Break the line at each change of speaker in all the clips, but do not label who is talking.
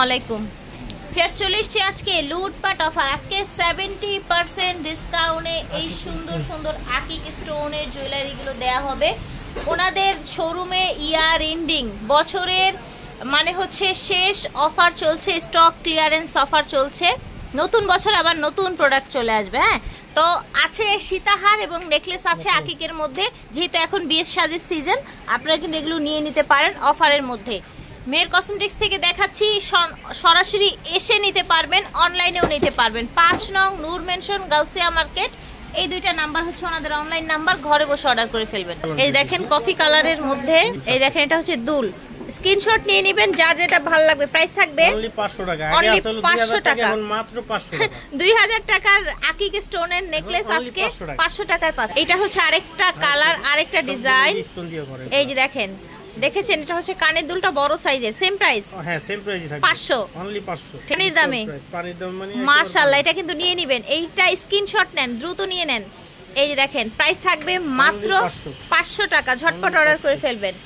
আলাইকুম। ফের চলে এসেছি আজকে লুটপাট অফার। আজকে 70% ডিসকাউন্টে এই সুন্দর সুন্দর আকিক স্টোনের জুয়েলারিগুলো দেয়া হবে। ওনাদের শোরুমে ইয়ার এন্ডিং বছরের মানে হচ্ছে শেষ অফার চলছে, স্টক ক্লিয়ারেন্স অফার চলছে। নতুন বছর আবার নতুন প্রোডাক্ট চলে আসবে। হ্যাঁ, তো আছে সীতাহার এবং নেকলেস আছে আকিকের মধ্যে। যেহেতু এখন বিয়ের শাদীর সিজন, আপনারা কিন্তু এগুলো নিয়ে নিতে পারেন অফারের মধ্যে। মেয়ের কসমেটিক্স থেকে দেখাচ্ছি, সরাসরি এসে নিতে পারবেন, অনলাইনেও নিতে পারবেন। 5 নং নূর মেনশন গাউসিয়া মার্কেট, এই দুইটা নাম্বার হচ্ছে ওনাদের অনলাইন নাম্বার। ঘরে বসে অর্ডার করে ফেলবেন। এই দেখেন কফি কালারের মধ্যে, এই দেখেন এটা হচ্ছে দুল। স্ক্রিনশট নিয়ে নেবেন, যার যেটা ভালো লাগবে। প্রাইস থাকবে অনলি 500 টাকা, অনলি 500 টাকা, এখন মাত্র 500 টাকা। 2000 টাকার আকিক স্টোনের নেকলেস আজকে 500 টাকায় পাচ্ছেন। এটা হচ্ছে আরেকটা কালার, আরেকটা ডিজাইন। এই যে দেখেন, দেখেছেন এটা হচ্ছে কানের দুলটা বড় সাইজের। Same price? হ্যাঁ, সেম প্রাইসই থাকবে, 500 অনলি 500 পানির দামে। পানির দাম মানে মাশাআল্লাহ, এটা কিন্তু নিয়ে নেবেন। এইটা স্ক্রিনশট নেন, দ্রুত নিয়ে নেন। এই যে দেখেন প্রাইস থাকবে মাত্র 500 টাকা। ঝটপট অর্ডার করে ফেলবেন।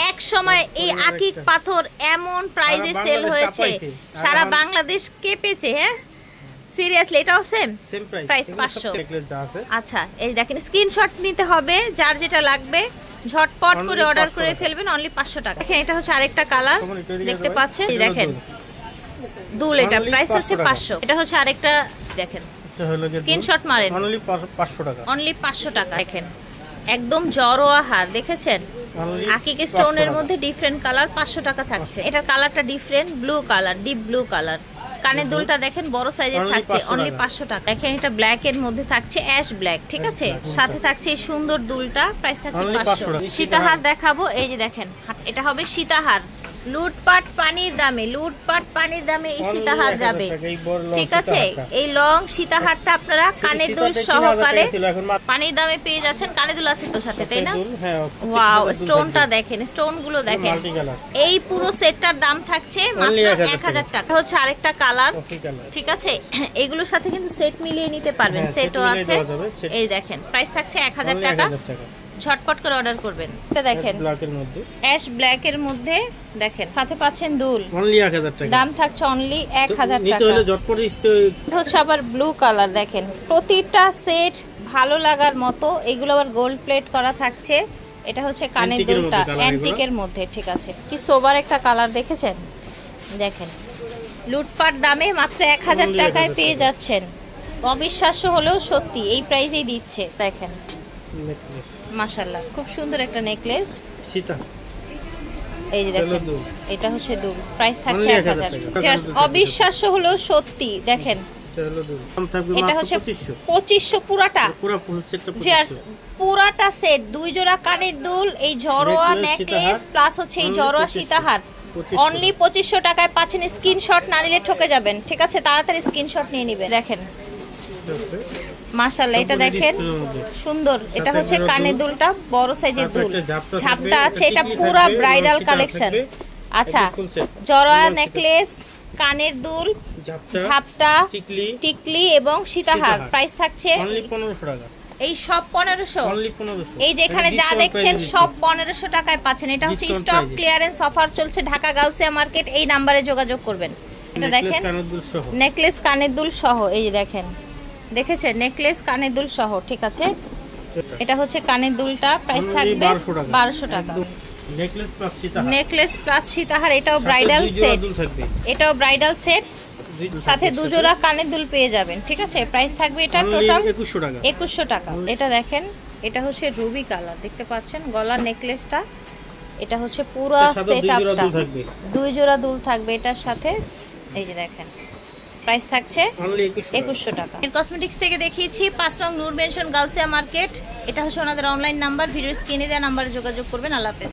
এক সময় এই আকিক পাথর এমন প্রাইসে সেল হয়েছে, সারা বাংলাদেশ কেঁপেছে। হ্যাঁ সিরিয়াসলি, এটাও সেম প্রাইস 500। আচ্ছা, এই দেখেন স্ক্রিনশট নিতে হবে, যার যেটা লাগবে ঝটপট করে অর্ডার করে ফেলবেন। অনলি 500 টাকা। দেখেন এটা হচ্ছে আরেকটা কালার, দেখতে পাচ্ছেন। এই দেখেন দুল, এটা প্রাইস হচ্ছে 500। এটা হচ্ছে আরেকটা, দেখেন স্ক্রিনশট মারেন। অনলি 500 টাকা, অনলি 500 টাকা। দেখেন একদম জড়োয়া হার, দেখেছেন আকিক স্টোনের মধ্যে ডিফারেন্ট কালার 500 টাকা থাকছে। এটার কালারটা different, blue colour, deep blue colour. কানের দুলটা দেখেন বড় সাইজের থাকছে, অনলি 500 টাকা। দেখেন এটা ব্ল্যাক এর মধ্যে থাকছে, অ্যাশ ব্ল্যাক, ঠিক আছে। সাথে থাকছে এই সুন্দর দুলটা, প্রাইস থাকছে 500। সীতাহার দেখাবো, এই যে দেখেন এটা হবে সীতাহার। লুটপাট পানির দামে, লুটপাট পানির দামে এই সীতাহার যাবে, ঠিক আছে। এই লং সীতাহারটা আপনারা কানের দুল সহকারে পানির দামে পেয়ে যাচ্ছেন। কানের দুল আছে তো সাথে, তাই না? ওয়াও, স্টোনটা দেখেন, স্টোন গুলো দেখেন। এই পুরো সেটটার দাম থাকছে মাত্র 1000 টাকা। হচ্ছে আরেকটা কালার, ঠিক আছে। এগুলোর সাথে কিন্তু সেট মিলিয়ে নিতে পারবেন, সেটও আছে। এই দেখেন প্রাইস থাকছে 1000 টাকা। ঝটপট করে অর্ডার করবেন। এটা দেখেন ব্ল্যাকের মধ্যে, অ্যাশ ব্ল্যাকের মধ্যে, দেখেন সাথে পাচ্ছেন দুল, অনলি 1000 টাকা। দাম থাকছে অনলি 1000 টাকা। নিতে হলে ঝটপট হচ্ছে আবার ব্লু কালার। দেখেন প্রতিটা সেট ভালো লাগার মতো। এগুলো আবার গোল্ড প্লেট করা থাকছে। এটা হচ্ছে কানের দুলটা অ্যান্টিকের মধ্যে, ঠিক আছে। কি সোবার একটা কালার, দেখেছেন? দেখেন লুটপাট দামে মাত্র 1000 টাকায় পেয়ে যাচ্ছেন। অবিশ্বাস্য হলেও সত্যি, এই প্রাইসেই দিচ্ছে। দেখেন মাশাআল্লাহ, খুব সুন্দর একটা নেকলেস সীতা। এই যে দেখেন এটা হচ্ছে দুল, প্রাইস থাকছে 1000। অবিশ্বাস্য হলেও সত্যি, দেখেন এটা হচ্ছে 2500 পুরাটা, পুরাটা সেট। 2 জোড়া কানের দুল, এই জড়োয়া নেকলেস প্লাস হচ্ছে এই জড়োয়া সীতাহার, অনলি 2500 টাকায় পাচ্ছেন। স্ক্রিনশট না নিলে ঠকে যাবেন, ঠিক আছে। তাড়াতাড়ি স্ক্রিনশট নিয়ে নেবেন। দেখেন মাশাআল্লাহ, এটা দেখেন সুন্দর। এটা হচ্ছে কানের দুলটা বড় সাইজের দুল, ঝাপটা আছে। এটা পুরো ব্রাইডাল কালেকশন। আচ্ছা, জড়োয়া নেকলেস, কানের দুল, ঝাপটা, টিকলি এবং সীতাহার। প্রাইস থাকছে অনলি 1500 টাকা। এই সব 1500, অনলি 1500। এই যে এখানে যা দেখছেন সব 1500 টাকায় পাচ্ছেন। এটা হচ্ছে স্টক ক্লিয়ারেন্স অফার চলছে ঢাকা গাউসিয়া মার্কেট। এই নাম্বারে যোগাযোগ করবেন। এটা দেখেন নেকলেস কানের দুল সহ, এই যে দেখেন, দেখেছেন নেকলেস কানের দুল সহ, ঠিক আছে। এটা হচ্ছে কানের দুলটা, প্রাইস থাকবে 1200 টাকা। নেকলেস প্লাস সীতাহার, এটাও ব্রাইডাল সেট, এটাও ব্রাইডাল সেট। সাথে 2 জোড়া কানের দুল পেয়ে যাবেন, ঠিক আছে। প্রাইস থাকবে এটা টোটাল 2100 টাকা। এটা দেখেন, এটা হচ্ছে রুবি কালার, দেখতে পাচ্ছেন গলার নেকলেসটা। এটা হচ্ছে পুরো সেটআপটা, 2 জোড়া দুল থাকবে এটার সাথে। এই যে দেখেন প্রাইস থাকছে 2100 টাকা। এর কসমেটিক্স থেকে দেখিয়েছি 5 নং নূর মেনশন গাউসিয়া মার্কেট। এটা হচ্ছে ওনাদের অনলাইন নাম্বার, ভিডিও স্ক্রিনে দেওয়া নাম্বারে যোগাযোগ করবেন। আল্লাহ হাফেজ।